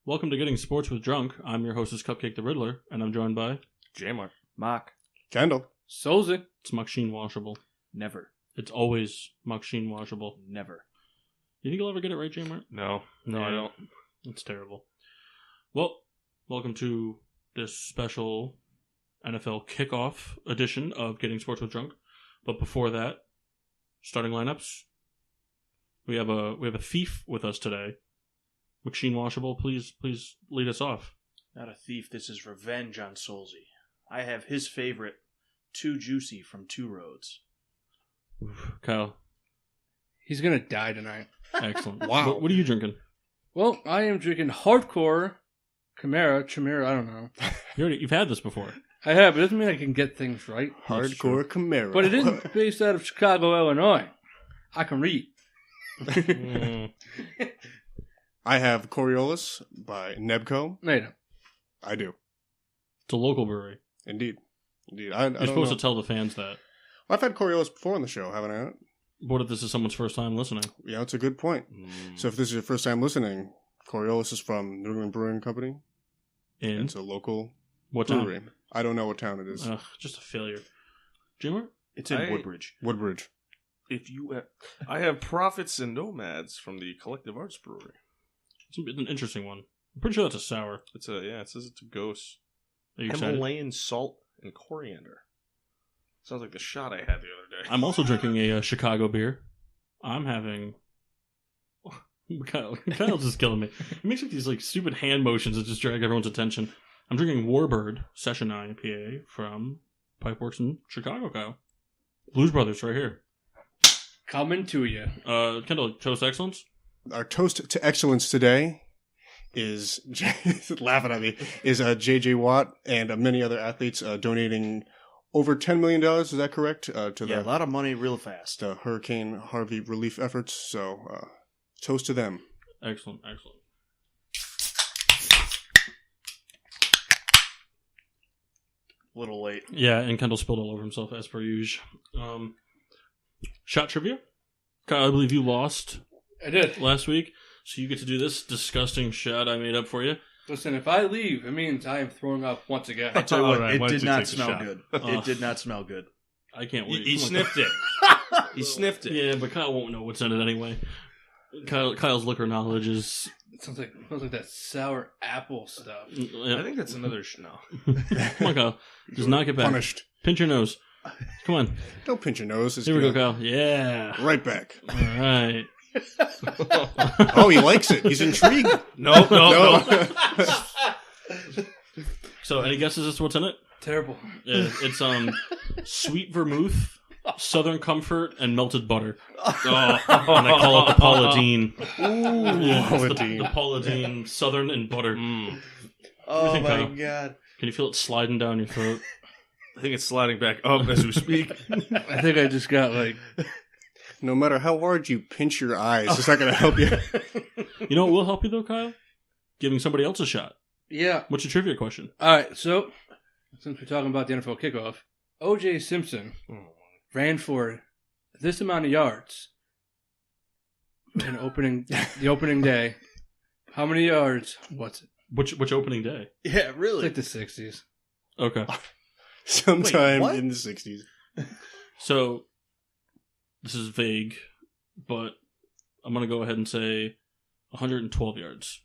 Welcome to Getting Sports with Drunk. I'm your hostess, Cupcake the Riddler, and I'm joined by... J-Mark. Mark. Kendall. Solzy. It's machine washable. Never. It's always machine washable. Never. You think you'll ever get it right, J-Mark? No, I don't. It's terrible. Well, welcome to this special NFL Kickoff edition of Getting Sports with Drunk. But before that, starting lineups. We have a thief with us today. Machine washable, please lead us off. Not a thief. This is revenge on Solzy. I have his favorite, Too Juicy from Two Roads. Oof. Kyle. He's gonna die tonight. Excellent. Wow. What are you drinking? Well, I am drinking hardcore Chimera, I don't know. You've had this before. I have, but it doesn't mean I can get things right. Hardcore Camaro. But it isn't based out of Chicago, Illinois. I can read. I have Coriolis by Nebco. No, you don't. I do. It's a local brewery. Indeed. You're I don't supposed know. to tell the fans that. I've had Coriolis before on the show, haven't I? What if this is someone's first time listening? Yeah, that's a good point. So if this is your first time listening, Coriolis is from New England Brewing Company. In It's a local what brewery. town? I don't know what town it is. Ugh, just a failure. Jimmer? It's in Woodbridge. Woodbridge. I have Prophets and Nomads from the Collective Arts Brewery. It's an interesting one. I'm pretty sure that's a sour. It says it's a ghost. Are you excited? Himalayan salt and coriander. Sounds like the shot I had the other day. I'm also drinking a Chicago beer. I'm having... Kyle's just killing me. He makes like these stupid hand motions that just drag everyone's attention. I'm drinking Warbird Session IPA from Pipeworks in Chicago, Kyle. Blues Brothers right here. Coming to you. Kendall, Toast Excellence? Our toast to excellence today is laughing at me is J.J. Watt and many other athletes donating over $10 million. Is that correct? To A lot of money real fast. the Hurricane Harvey relief efforts. So toast to them. Excellent. A little late. Yeah, and Kendall spilled all over himself as per usual. Shot trivia? Kyle, I believe you lost I did. last week, so you get to do this disgusting shot I made up for you. Listen, if I leave, it means I am throwing up once again. I'll tell you what, All right, it why did don't you not take the smell shot? good. Ugh. It did not smell good. I can't wait. He Come on, sniffed it. He sniffed it. Yeah, but Kyle won't know what's in it anyway. Kyle's liquor knowledge is... It smells like that sour apple stuff. Yeah. I think that's another no. Come on, Kyle. Just knock it back. Punished. Pinch your nose. Come on. Don't pinch your nose. It's Here we go, gonna- Kyle. Yeah. Right back. All right. Oh, he likes it. He's intrigued. No. So, any guesses as to what's in it? Terrible. Yeah, it's sweet vermouth, Southern Comfort, and melted butter. And I call it the Paula Deen. Yeah, it's the Paula Deen Southern and butter. Oh think, my Kyle? god. Can you feel it sliding down your throat? I think it's sliding back up as we speak. I think I just got No matter how hard you pinch your eyes, it's not going to help you. You know what will help you though, Kyle? Giving somebody else a shot. yeah. What's your trivia question? All right, so since we're talking about the NFL kickoff, O.J. Simpson ran for this amount of yards in the opening day. How many yards? What's it? Which opening day? Yeah, It's really. like the 60s. Okay. Sometime what? in the 60s. So, this is vague, but I'm going to go ahead and say 112 yards.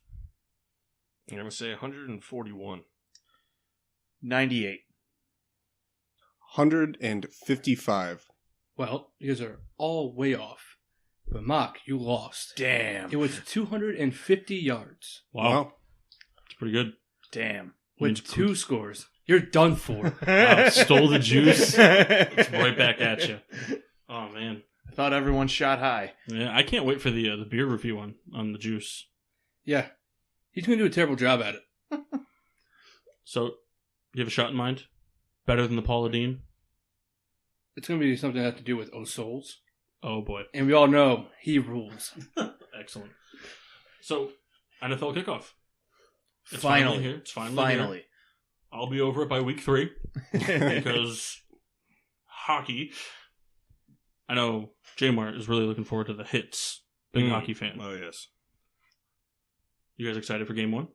I'm going to say 141. 98. 155. Well, you guys are all way off. But Mock, you lost. Damn. It was 250 yards Wow. It's pretty good. Damn. with 2 scores. You're done for. Wow, stole the juice. It's right back at you. Oh, man. I thought everyone shot high. Yeah, I can't wait for the beer review on the juice. Yeah. He's going to do a terrible job at it. So, you have a shot in mind? Better than the Paula Deen? It's going to be something that has to do with O'Souls. Oh, boy. And we all know he rules. Excellent. So, NFL kickoff. It's Finally. here. It's finally here. I'll be over it by week 3 because hockey. I know J-Mart is really looking forward to the hits. Big hockey fan. Oh, yes. You guys excited for game 1?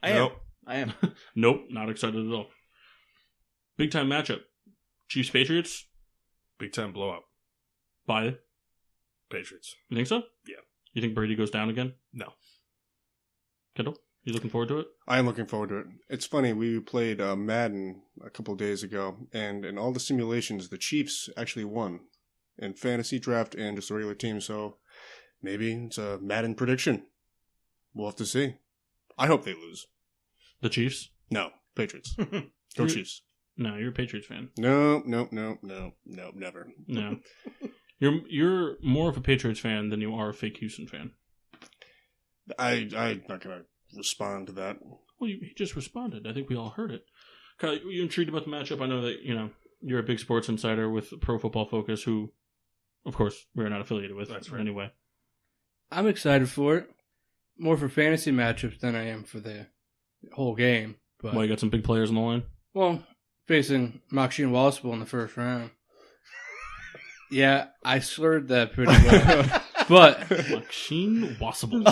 I am. Nope. I am. Nope, not excited at all. Big time matchup. Chiefs Patriots. Big time blow up. By Patriots. you think so? Yeah. You think Brady goes down again? No. Kendall, you looking forward to it? I am looking forward to it. It's funny, we played Madden a couple days ago, and in all the simulations, the Chiefs actually won in fantasy draft and just a regular team, so maybe it's a Madden prediction. We'll have to see. I hope they lose. The Chiefs? No, Patriots. Go Chiefs. No, you're a Patriots fan. No, never. No. You're more of a Patriots fan than you are a fake Houston fan. I'm not going to respond to that. Well, he just responded. I think we all heard it. Kyle, you intrigued about the matchup? I know that, you're a big sports insider with Pro Football Focus, who, of course, we're not affiliated with. That's right. Anyway. I'm excited for it. More for fantasy matchups than I am for the whole game. But Well, you got some big players on the line? well, facing Maxine Wallaceable in the first round. Yeah, I slurred that pretty well. But Machine Wassable.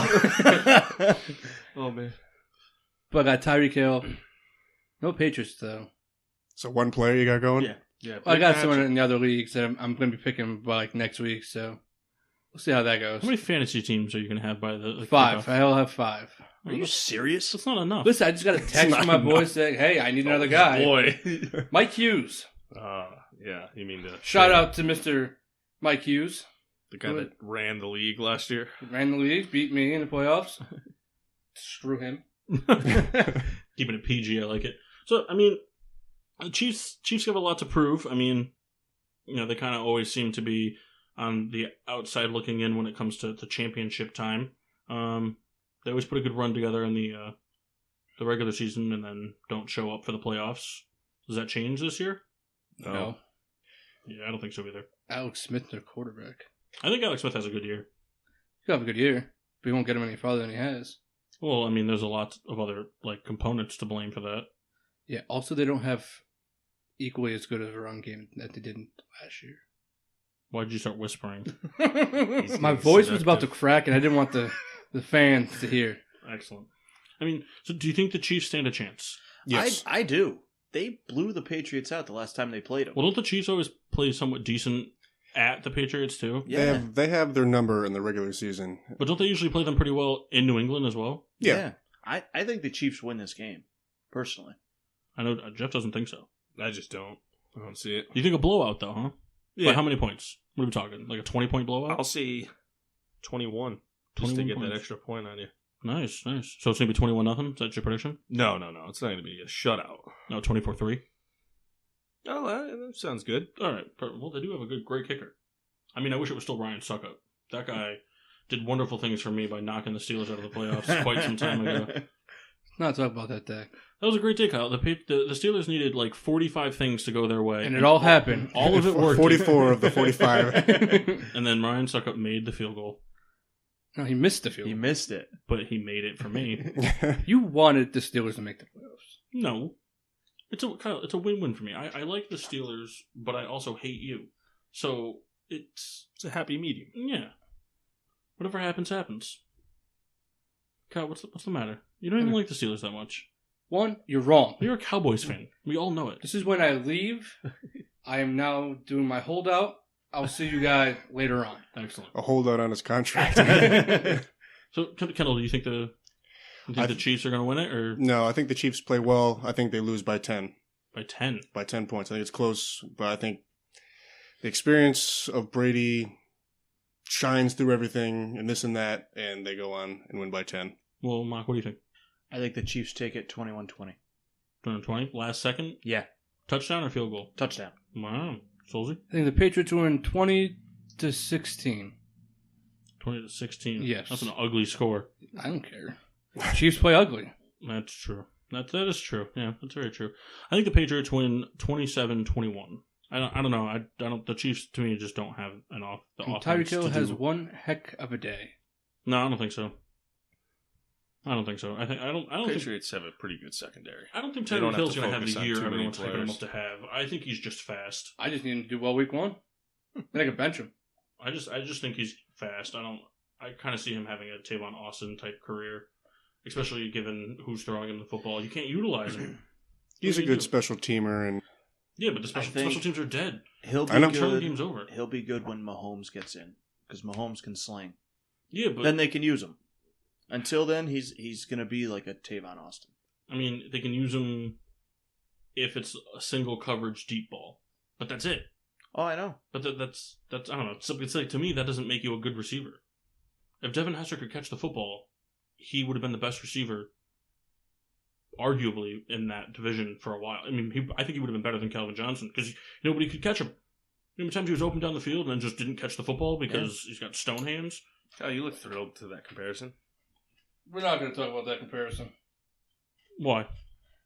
Oh, man. I got Tyreek Hill. No Patriots, though. So one player you got going? Yeah. Yeah. I got big someone matchup. in the other leagues that I'm going to be picking by next week, so we'll see how that goes. How many fantasy teams are you going to have by the 5. kickoff? I'll have 5. Are you serious? That's not enough. Listen, I just got a text from my boys saying, hey, I need another guy. Boy. Mike Hughes. Yeah. You mean the Shout out to Mr. Mike Hughes. the guy that ran the league last year? Ran the league, beat me in the playoffs. Screw him. Keeping it PG, I like it. So, I mean, the Chiefs have a lot to prove. I mean, they kind of always seem to be on the outside looking in when it comes to the championship time. They always put a good run together in the regular season and then don't show up for the playoffs. Does that change this year? No. Yeah, I don't think so either. Alex Smith, their quarterback. I think Alex Smith has a good year. He'll have a good year, but he won't get him any farther than he has. Well, I mean, there's a lot of other components to blame for that. Yeah, also they don't have equally as good of a run game that they did last year. Why did you start whispering? My voice was about to crack, and I didn't want the fans to hear. Excellent. I mean, so do you think the Chiefs stand a chance? Yes. I do. They blew the Patriots out the last time they played them. Well, don't the Chiefs always play somewhat decent at the Patriots too? Yeah. They have their number in the regular season. But don't they usually play them pretty well in New England as well? Yeah. I think the Chiefs win this game, personally. I know Jeff doesn't think so. I just don't. I don't see it. You think a blowout though, huh? Yeah. By how many points? What are we talking? Like a 20-point blowout? I'll see 21 just to 21 get that points. extra point on you. Nice. So it's gonna be 21-0. Is that your prediction? No. It's not going to be a shutout. No, 24-3. Oh, that sounds good. All right. Well, they do have a great kicker. I mean, I wish it was still Ryan Suckup. That guy did wonderful things for me by knocking the Steelers out of the playoffs quite some time ago. Not talk about that day. That was a great day, Kyle. The Steelers needed like 45 things to go their way. And it all happened. All of it worked. 44 of the 45. And then Ryan Suckup made the field goal. No, he missed the field. He missed it. But he made it for me. You wanted the Steelers to make the playoffs. No. It's a win-win for me. I like the Steelers, but I also hate you. So it's a happy medium. Yeah. Whatever happens, happens. Kyle, what's the matter? You don't even like the Steelers that much. One, you're wrong. You're a Cowboys fan. We all know it. This is when I leave. I am now doing my holdout. I'll see you guys later on. Excellent. A holdout on his contract. So, Kendall, do you think the Chiefs are going to win it, or No, I think the Chiefs play well. I think they lose by 10. by 10? By 10 points. I think it's close, but I think the experience of Brady shines through everything and this and that, and they go on and win by 10. Well, Mark, what do you think? I think the Chiefs take it 21-20. 20? Last second? Yeah. Touchdown or field goal? Touchdown. Wow. Solzy? I think the Patriots win 20-16. 20-16. Yes. That's an ugly score. I don't care. Chiefs play ugly. That's true. That is true. Yeah, that's very true. I think the Patriots win 27-21. I don't know. I don't. The Chiefs to me just don't have the offense. Tyreek Hill to has do. one heck of a day. No, I don't think so. I don't think Patriots have a pretty good secondary. I don't think They don't Tyreek have Hill's to going to have focus the on year too many everyone's hyping him players. up to have. I think he's just fast. I just need him to do well week 1. Then I can bench him. I just think he's fast. I kind of see him having a Tavon Austin type career. especially given who's throwing him the football. You can't utilize him. He's a good special teamer, and yeah, but the special teams are dead. He'll be Turn the good. game's over. He'll be good when Mahomes gets in because Mahomes can sling. Yeah, but then they can use him. Until then, he's going to be like a Tavon Austin. I mean, they can use him if it's a single coverage deep ball, but that's it. Oh, I know. But that's I don't know. It's like, to me, that doesn't make you a good receiver. If Devin Hester could catch the football, he would have been the best receiver, arguably, in that division for a while. I mean, I think he would have been better than Calvin Johnson because nobody could catch him. How many times he was open down the field and then just didn't catch the football because he's got stone hands? Oh, you look thrilled to that comparison. We're not going to talk about that comparison. Why?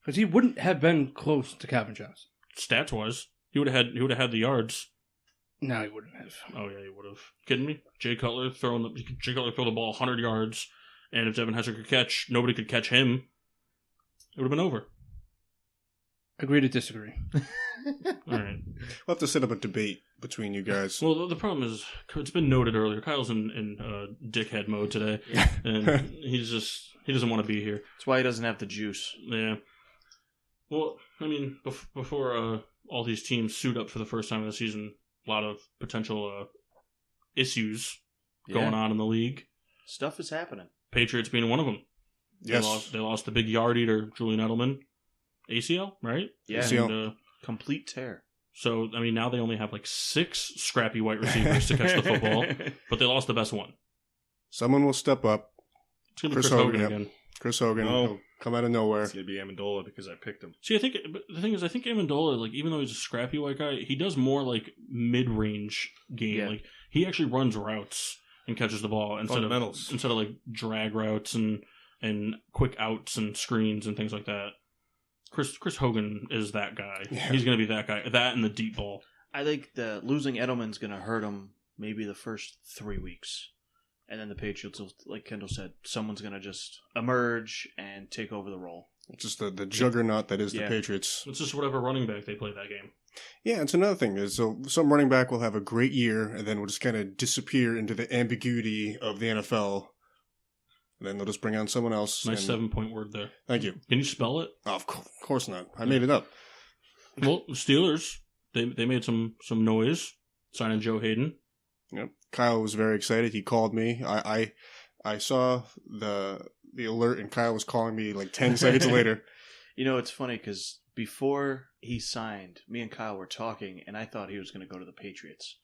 Because he wouldn't have been close to Calvin Johnson. Stats-wise, he would have had the yards. No, he wouldn't have. Oh yeah, he would have. Kidding me? Jay Cutler throw the ball 100 yards, and if Devin Hester could catch, nobody could catch him. It would have been over. Agree to disagree. All right. we'll have to set up a debate between you guys. Well, the problem is, it's been noted earlier, Kyle's in dickhead mode today, and he doesn't want to be here. That's why he doesn't have the juice. Yeah. Well, I mean, before all these teams suit up for the first time of the season, a lot of potential issues going on in the league. Stuff is happening. Patriots being one of them. Yes. They lost the big yard eater, Julian Edelman. ACL, right? Yeah. ACL. And, complete tear. so, I mean, now they only have like 6 scrappy white receivers to catch the football, but they lost the best one. Someone will step up. It's going to be Chris Hogan yep. again. Chris Hogan will come out of nowhere. It's going to be Amendola because I picked him. See, the thing is, I think Amendola, like, even though he's a scrappy white guy, he does more like mid-range game. Yeah. Like, he actually runs routes and catches the ball instead of like drag routes and quick outs and screens and things like that. Chris Hogan is that guy. Yeah. He's going to be that guy. That and the deep ball. I think the losing Edelman's going to hurt him maybe the first 3 weeks. And then the Patriots will, like Kendall said, someone's going to just emerge and take over the role. Just the juggernaut that is the Patriots. It's just whatever running back they play that game. Yeah, it's another thing. Is so some running back will have a great year and then will just kind of disappear into the ambiguity of the NFL. And then they'll just bring on someone else. Nice 7-point word there. Thank you. Can you spell it? Oh, of course not. I made it up. Well, the Steelers, they made some noise signing Joe Hayden. Yep. Kyle was very excited. He called me. I saw the alert, and Kyle was calling me like 10 seconds later. You know, it's funny because before he signed, me and Kyle were talking, and I thought he was going to go to the Patriots.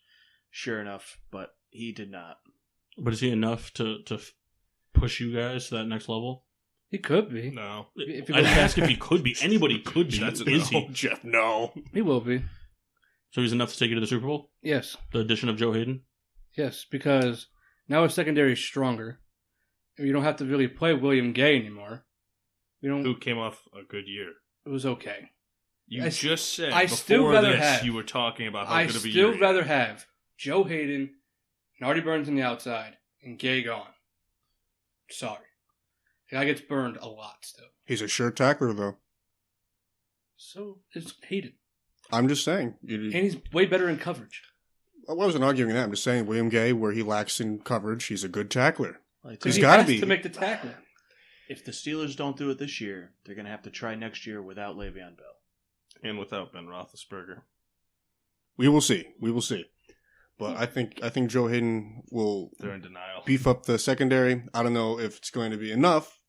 Sure enough, but he did not. But is he enough to push you guys to that next level? He could be. No. I'd ask if he could be. Anybody could be. That's Is he? Jeff, no. He will be. So he's enough to take you to the Super Bowl? Yes. The addition of Joe Hayden? Yes, because now his secondary is stronger. You don't have to really play William Gay anymore. Who came off a good year. It was okay. You just said I before still rather this have, you were talking about how good of a year. I still rather have Joe Hayden, Nardi Burns on the outside, and Gay gone. Sorry. The guy gets burned a lot still. He's a sure tackler, though. So is Hayden. I'm just saying. And he's way better in coverage. I wasn't arguing that. I'm just saying William Gay, where he lacks in coverage, he's a good tackler. He's He got to has be. to make the tackle. If the Steelers don't do it this year, they're going to have to try next year without Le'Veon Bell. And without Ben Roethlisberger. We will see. We will see. But I think Joe Hayden will They're in denial. beef up the secondary. I don't know if it's going to be enough,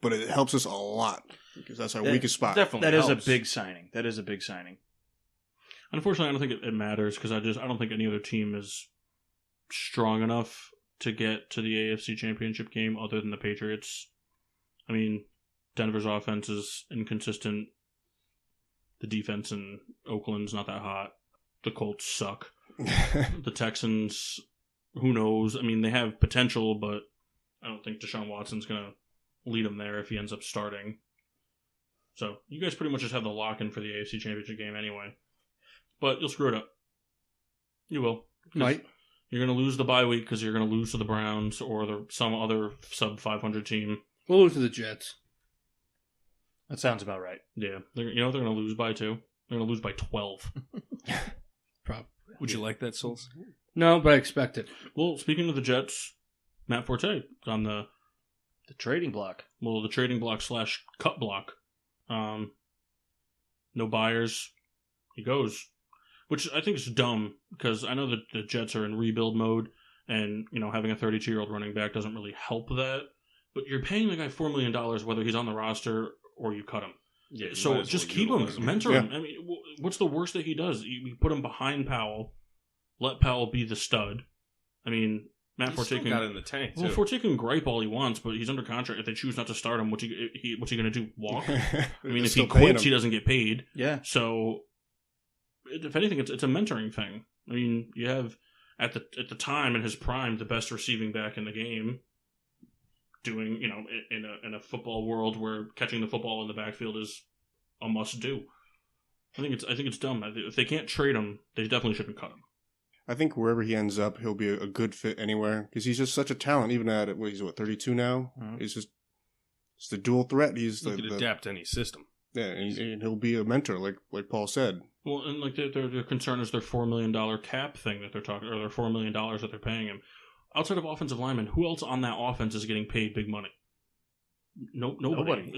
but it helps us a lot because that's our weakest spot. Definitely That is helps. a big signing. That is a big signing. Unfortunately, I don't think it matters because I don't think any other team is strong enough to get to the AFC Championship game other than the Patriots. I mean, Denver's offense is inconsistent. The defense in Oakland's not that hot. The Colts suck. The Texans, who knows? I mean, they have potential, but I don't think Deshaun Watson's going to lead them there if he ends up starting. So, you guys pretty much just have the lock-in for the AFC Championship game anyway. But you'll screw it up. You will. Might. You're going to lose the bye week because you're going to lose to the Browns or some other sub-500 team. We'll lose to the Jets. That sounds about right. Yeah. They're going to lose by 2. They're going to lose by 12. Probably. Would you like that, Souls? No, but I expect it. Well, speaking of the Jets, Matt Forte on the The trading block. Well, the trading block / cut block. No buyers. He goes. Which I think is dumb, because I know that the Jets are in rebuild mode, and, having a 32-year-old running back doesn't really help that. But you're paying the guy $4 million whether he's on the roster or you cut him. Yeah, so just keep him, mentor him. I mean, what's the worst that he does? You put him behind Powell, let Powell be the stud. I mean, Matt Forte can got in the tank. Well, Forte can gripe all he wants, but he's under contract. If they choose not to start him, what's he going to do? Walk? I mean, if he quits, he doesn't get paid. Yeah. So, if anything, it's a mentoring thing. I mean, you have at the time in his prime the best receiving back in the game. Doing, in a football world where catching the football in the backfield is a must do. I think it's dumb. If they can't trade him, they definitely shouldn't cut him. I think wherever he ends up, he'll be a good fit anywhere, because he's just such a talent. Even at he's 32 now. Mm-hmm. He's the dual threat. He could adapt to any system. Yeah, and he'll be a mentor, like Paul said. Well, and like their concern is their $4 million cap thing that they're talking, or their $4 million that they're paying him. Outside of offensive linemen, who else on that offense is getting paid big money? Nobody.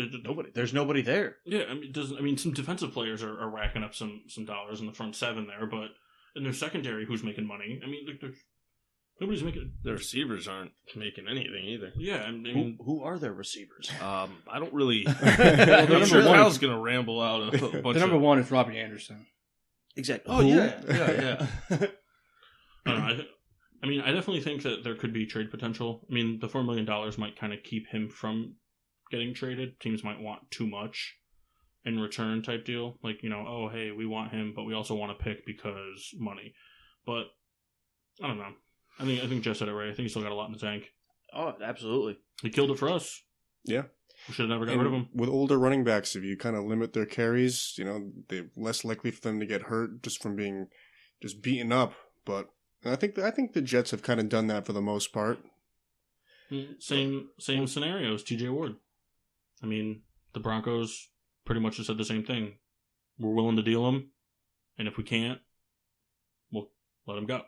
There's nobody there. Yeah, I mean, some defensive players are racking up some dollars in the front seven there, but in their secondary, who's making money? I mean, nobody's making. The receivers aren't making anything either. Yeah, I mean, who are their receivers? I don't really. I'm sure Kyle's gonna ramble out a bunch. The number one is Robbie Anderson. Exactly. Oh yeah. I don't know. I definitely think that there could be trade potential. I mean, the $4 million might kind of keep him from getting traded. Teams might want too much in return type deal. Like, oh, hey, we want him, but we also want to pick because money. But, I don't know. I think Jeff said it right. I think he still got a lot in the tank. Oh, absolutely. He killed it for us. Yeah. We should have never got rid of him. With older running backs, if you kind of limit their carries, they're less likely for them to get hurt just from being just beaten up. But I think the Jets have kind of done that for the most part. Same scenario as TJ Ward. I mean, the Broncos pretty much just said the same thing. We're willing to deal him, and if we can't, we'll let him go.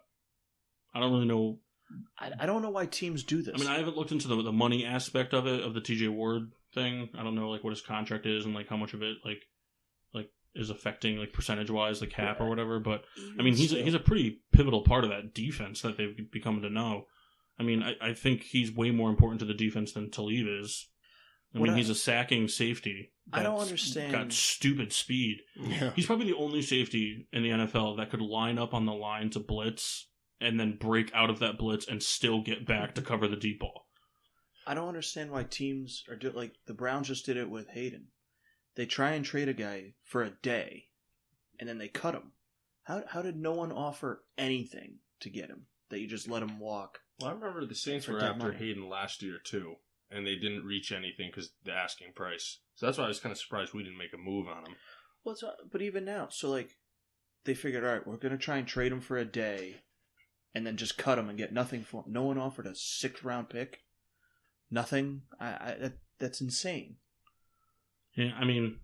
I don't really know. I don't know why teams do this. I mean, I haven't looked into the money aspect of it, of the TJ Ward thing. I don't know what his contract is and how much of it is affecting percentage wise the cap or whatever. But I mean, he's a pretty pivotal part of that defense that they've become to know. I mean, I think he's way more important to the defense than Talib is. He's a sacking safety. I don't understand. Got stupid speed. Yeah. He's probably the only safety in the NFL that could line up on the line to blitz and then break out of that blitz and still get back to cover the deep ball. I don't understand why teams are the Browns just did it with Hayden. They try and trade a guy for a day, and then they cut him. How did no one offer anything to get him? That you just let him walk? Well, I remember the Saints were after Hayden last year too, and they didn't reach anything because the asking price. So that's why I was kind of surprised we didn't make a move on him. Well, but even now, so they figured, all right, we're going to try and trade him for a day, and then just cut him and get nothing for him. No one offered a 6th round pick. Nothing. That's insane. Yeah, I mean,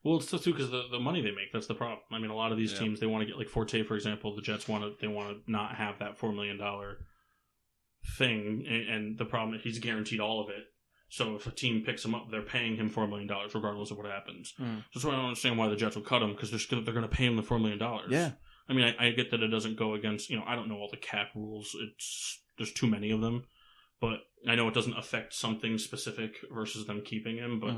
well, it's tough too because the money they make. That's the problem. I mean, a lot of these teams, they want to get Forte, for example. The Jets want to not have that $4 million thing, and the problem is he's guaranteed all of it. So if a team picks him up, they're paying him $4 million regardless of what happens. That's why I don't understand why the Jets will cut him, because they're going to pay him the $4 million. Yeah. I mean, I get that it doesn't go against, I don't know all the cap rules. There's too many of them, but I know it doesn't affect something specific versus them keeping him, but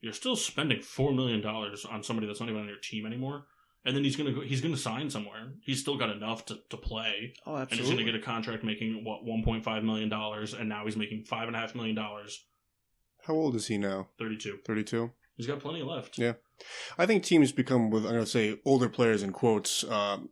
you're still spending $4 million on somebody that's not even on your team anymore. And then he's gonna sign somewhere. He's still got enough to play. Oh, absolutely. And he's gonna get a contract making $1.5 million, and now he's making $5.5 million. How old is he now? 32. 32. He's got plenty left. Yeah, I think teams become, I'm gonna say older players in quotes.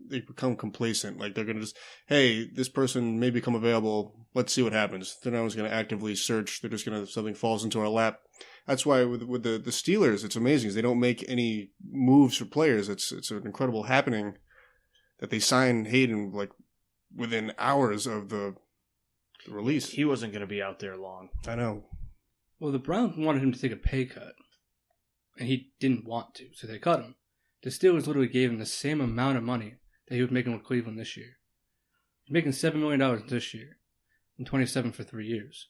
They become complacent. They're gonna just, hey, this person may become available. Let's see what happens. They're not always gonna actively search. They're just gonna, something falls into our lap. That's why with the Steelers, it's amazing. They don't make any moves for players. It's an incredible happening that they sign Hayden within hours of the release. He wasn't going to be out there long. I know. Well, the Browns wanted him to take a pay cut, and he didn't want to, so they cut him. The Steelers literally gave him the same amount of money that he was making with Cleveland this year. He's making $7 million this year, and $27 million for 3 years.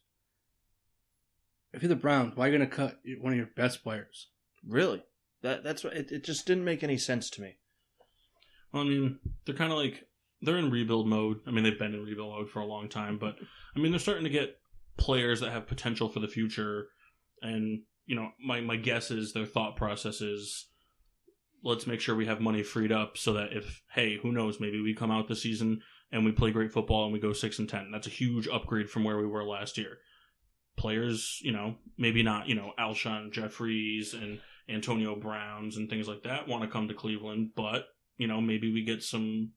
if you're the Browns, why are you going to cut one of your best players? Really? That's what it just didn't make any sense to me. Well, I mean, they're kind of like, they're in rebuild mode. I mean, they've been in rebuild mode for a long time, but I mean, they're starting to get players that have potential for the future. And, you know, my guess is their thought process is, let's make sure we have money freed up so that if, hey, who knows, maybe we come out this season and we play great football and we go 6-10. That's a huge upgrade from where we were last year. Players, you know, maybe not, you know, Alshon Jeffries and Antonio Browns and things like that want to come to Cleveland, but, you know, maybe we get some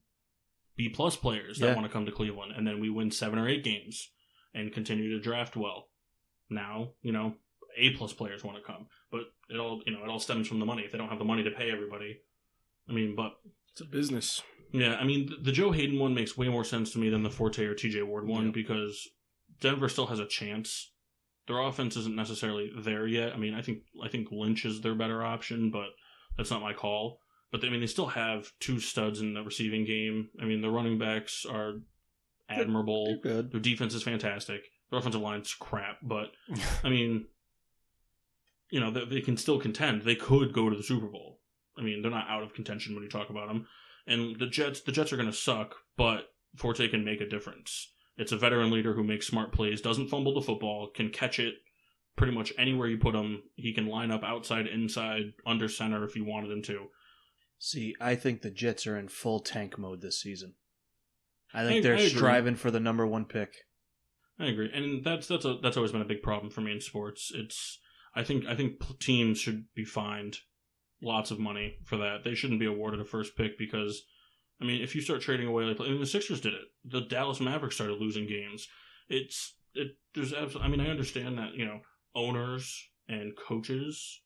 B-plus players that want to come to Cleveland, and then we win 7 or 8 games and continue to draft well. Now, you know, A-plus players want to come, but it all stems from the money. If they don't have the money to pay everybody, I mean, but it's a business. Yeah, I mean, the Joe Hayden one makes way more sense to me than the Forte or TJ Ward one because Denver still has a chance. Their offense isn't necessarily there yet. I mean, I think Lynch is their better option, but that's not my call. But they still have 2 studs in the receiving game. I mean, the running backs are admirable. They're good. Their defense is fantastic. Their offensive line's crap, but I mean, you know, they can still contend. They could go to the Super Bowl. I mean, they're not out of contention when you talk about them. And the Jets are going to suck, but Forte can make a difference. It's a veteran leader who makes smart plays, doesn't fumble the football, can catch it pretty much anywhere you put him. He can line up outside, inside, under center if you wanted him to. See, I think the Jets are in full tank mode this season. I think they're striving for the number 1 pick. I agree, and that's always been a big problem for me in sports. I think teams should be fined lots of money for that. They shouldn't be awarded a first pick because, I mean, if you start trading away, like, I mean, the Sixers did it. The Dallas Mavericks started losing games. There's absolutely, I mean, I understand that, you know, owners and coaches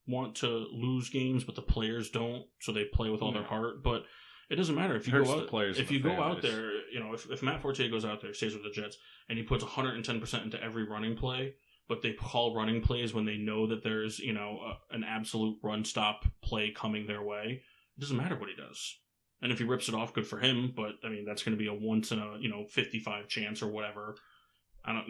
want to lose games, but the players don't, so they play with all their heart. But it doesn't matter if you go out. If you go out there, you know, if Matt Forte goes out there, stays with the Jets, and he puts 110% into every running play, but they call running plays when they know that there's, you know, an absolute run stop play coming their way, it doesn't matter what he does. And if he rips it off, good for him. But I mean, that's going to be a once in a 55 chance or whatever.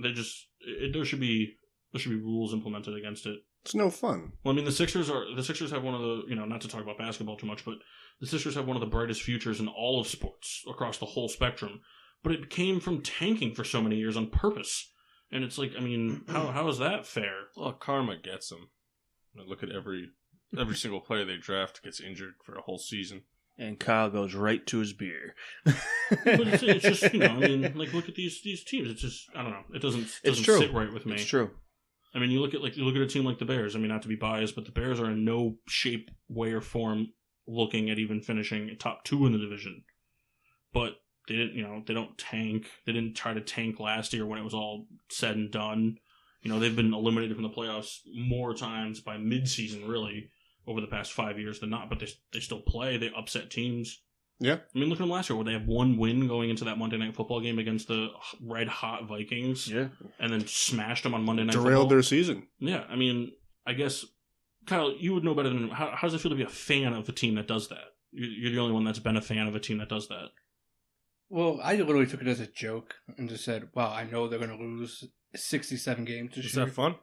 There should be rules implemented against it. It's no fun. Well, I mean, the Sixers have one of the, you know, not to talk about basketball too much, but the Sixers have one of the brightest futures in all of sports across the whole spectrum. But it came from tanking for so many years on purpose. And it's like, I mean, how is that fair? Well, karma gets them. Look at every single player they draft gets injured for a whole season. And Kyle goes right to his beer. But it's just, you know, I mean, like, look at these teams. It's just, I don't know. It doesn't sit right with me. It's true. I mean, you look at a team like the Bears. I mean, not to be biased, but the Bears are in no shape, way, or form looking at even finishing top 2 in the division. But they didn't, you know, they don't tank. They didn't try to tank last year when it was all said and done. You know, they've been eliminated from the playoffs more times by midseason, really, over the past 5 years than not. But they still play. They upset teams. Yeah. I mean, look at them last year where they have 1 win going into that Monday Night Football game against the red-hot Vikings. Yeah. And then smashed them on Monday Night Football. Derailed their season. Yeah. I mean, I guess, Kyle, you would know better than me. How does it feel to be a fan of a team that does that? You're the only one that's been a fan of a team that does that. Well, I literally took it as a joke and just said, wow, I know they're going to lose 67 games this year. Is that fun? I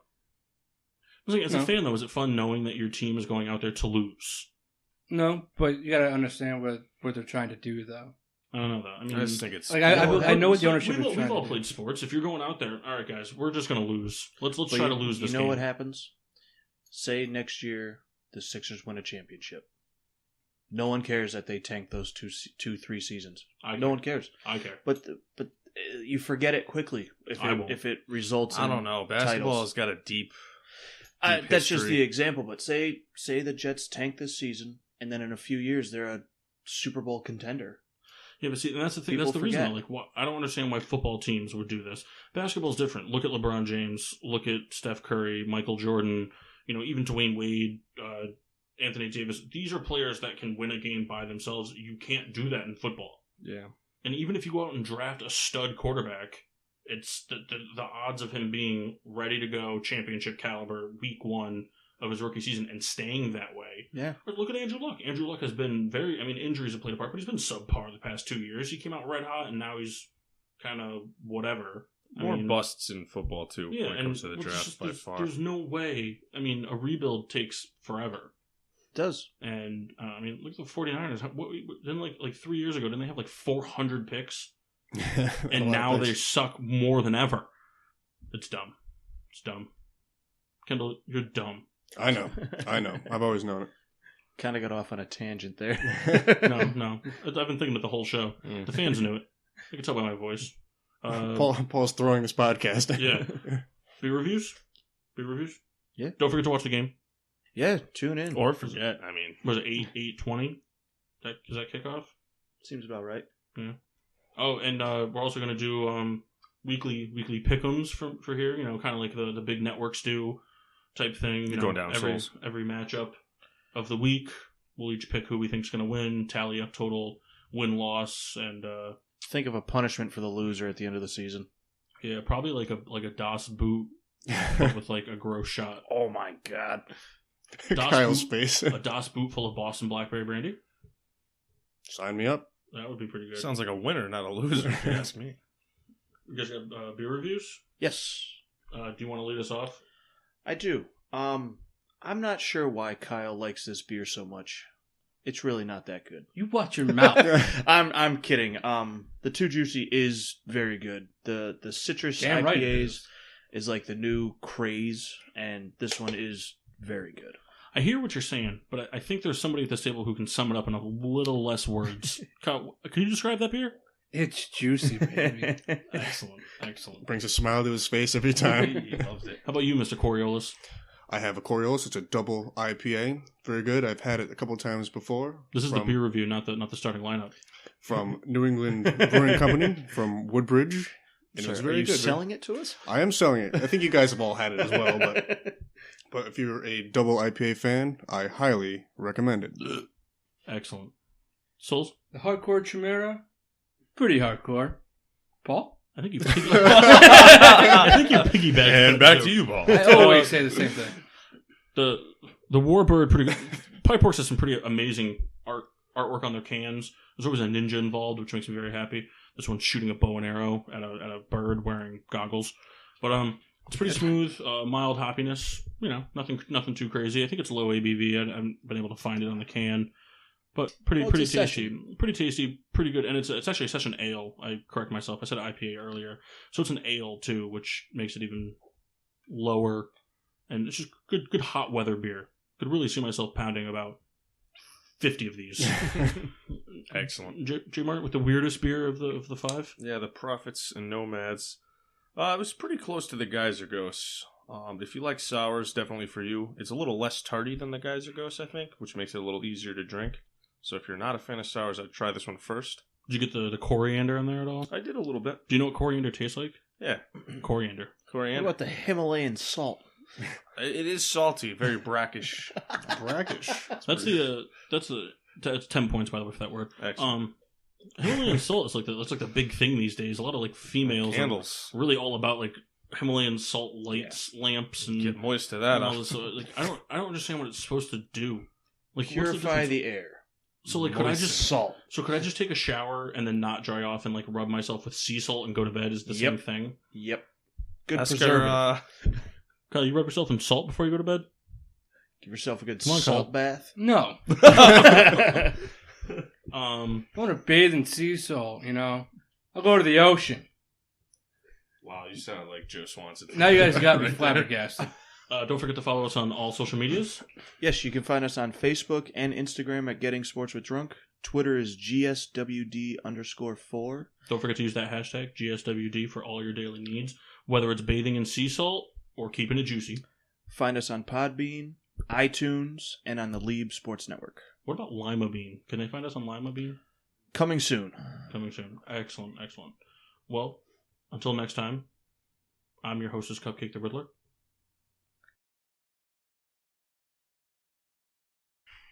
was like, as a fan, though, is it fun knowing that your team is going out there to lose? No, but you got to understand what they're trying to do, though. I don't know, though. I mean, I just think it's... Like, I know what the ownership is trying to do. We've all played sports. If you're going out there, all right, guys, we're just going to lose. Let's try to lose this game. You know what happens? Say next year the Sixers win a championship. No one cares that they tanked those 3 seasons. No one cares. I care. But you forget it quickly if it results in I don't know. Basketball has got a deep that's just the example, but say the Jets tank this season, and then in a few years they're a Super Bowl contender. Yeah, but see, and that's the thing. That's the reason. Like, I don't understand why football teams would do this. Basketball's different. Look at LeBron James. Look at Steph Curry, Michael Jordan. You know, even Dwayne Wade, Anthony Davis. These are players that can win a game by themselves. You can't do that in football. Yeah. And even if you go out and draft a stud quarterback, it's the odds of him being ready to go championship caliber week 1 of his rookie season and staying that way. Yeah. But look at Andrew Luck. Andrew Luck has been injuries have played a part, but he's been subpar the past 2 years. He came out red hot, and now he's kind of whatever. More busts in football, too, Yeah, when it comes to the draft, by far. There's no way. I mean, a rebuild takes forever. It does. And, I mean, look at the 49ers. Then, like 3 years ago, didn't they have, like, 400 picks? And now they suck more than ever. It's dumb. It's dumb. Kendall, you're dumb. I know. I've always known it. Kind of got off on a tangent there. No. I've been thinking it the whole show. The fans knew it. I can tell by my voice. Paul's throwing this podcast. Yeah. Beer reviews? Yeah. Don't forget to watch the game. Yeah, tune in. Or forget. I mean, Was it 8:20? Is that kickoff? Seems about right. Yeah. Oh, and we're also going to do weekly pick'ems for here. You know, kind of like the big networks do type thing. You know, going down every matchup of the week, we'll each pick who we think's going to win, tally up total win-loss, and think of a punishment for the loser at the end of the season. yeah, probably like a DOS boot but with like a gross shot. Oh my god. Kyle's face. A DOS boot full of Boston Blackberry brandy. Sign me up. That would be pretty good. sounds like a winner, not a loser, if you ask me. You guys got beer reviews? Yes, Do you want to lead us off? I do. I'm not sure why Kyle likes this beer so much. It's really not that good. You watch your mouth. I'm kidding. The Too Juicy is very good. The citrus Damn IPAs right it is. is like the new craze, and this one is very good. I hear what you're saying, but I think there's somebody at this table who can sum it up in a little less words. Kyle, can you describe that beer? It's juicy, baby. Excellent. Brings a smile to his face every time. He loves it. How about you, Mr. Coriolis? I have a Coriolis. It's a double IPA. Very good. I've had it a couple times before. This is the beer review, not the starting lineup. From New England Brewing Company, from Woodbridge. And it was very Are you good. selling it to us? I am selling it. I think you guys have all had it as well, but if you're a double IPA fan, I highly recommend it. Excellent. Souls? The hardcore Chimera, pretty hardcore. Paul? I think you piggybacked. And back to you, Paul. I always say the same thing. The Warbird, pretty good. Pipeworks has some pretty amazing artwork on their cans. There's always a ninja involved, which makes me very happy. This one's shooting a bow and arrow at a bird wearing goggles. But it's pretty smooth, mild hoppiness. You know, nothing too crazy. I think it's low ABV. I haven't been able to find it on the can. But pretty tasty, pretty good, and it's actually a session ale. I correct myself. I said IPA earlier, so it's an ale too, which makes it even lower. And it's just good hot weather beer. Could really see myself pounding about 50 of these. Excellent. J. Martin with the weirdest beer of the five. Yeah, the Prophets and Nomads. It was pretty close to the Geyser Ghosts. If you like sours, definitely for you. It's a little less tarty than the Geyser Ghost, I think, which makes it a little easier to drink. So if you're not a fan of sours, I'd try this one first. Did you get the coriander in there at all? I did a little bit. Do you know what coriander tastes like? Yeah. Coriander. What about the Himalayan salt? It is salty, very brackish. Brackish. That's 10 points, by the way, for that word. Excellent. Himalayan salt is like the big thing these days. A lot of like females Candles. are really all about like Himalayan salt lights, lamps, and Get moist to that. and all this. Like I don't understand what it's supposed to do. Like Purify the air. So like, could I just take a shower and then not dry off and like rub myself with sea salt and go to bed? Is the same thing? Yep. Good Ask preservative. Kyle, you rub yourself in salt before you go to bed? Give yourself a good Come on, salt Kyle. bath. No. That's I want to bathe in sea salt, you know. I'll go to the ocean. Wow, you sound like Joe Swanson. Now you guys got me flabbergasted. Don't forget to follow us on all social medias. Yes, you can find us on Facebook and Instagram at Getting Sports with Drunk. Twitter is GSWD_4. Don't forget to use that hashtag, GSWD, for all your daily needs, whether it's bathing in sea salt or keeping it juicy. Find us on Podbean, iTunes, and on the Leeb Sports Network. What about Lima Bean? Can they find us on Lima Bean? Coming soon. Coming soon. Excellent. Well, until next time, I'm your hostess, Cupcake the Riddler.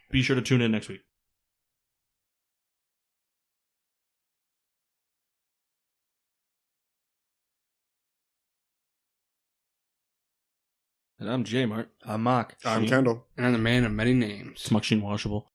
Be sure to tune in next week. And I'm J-Mart. I'm Mark. I'm Kendall. And I'm the man of many names. It's machine washable.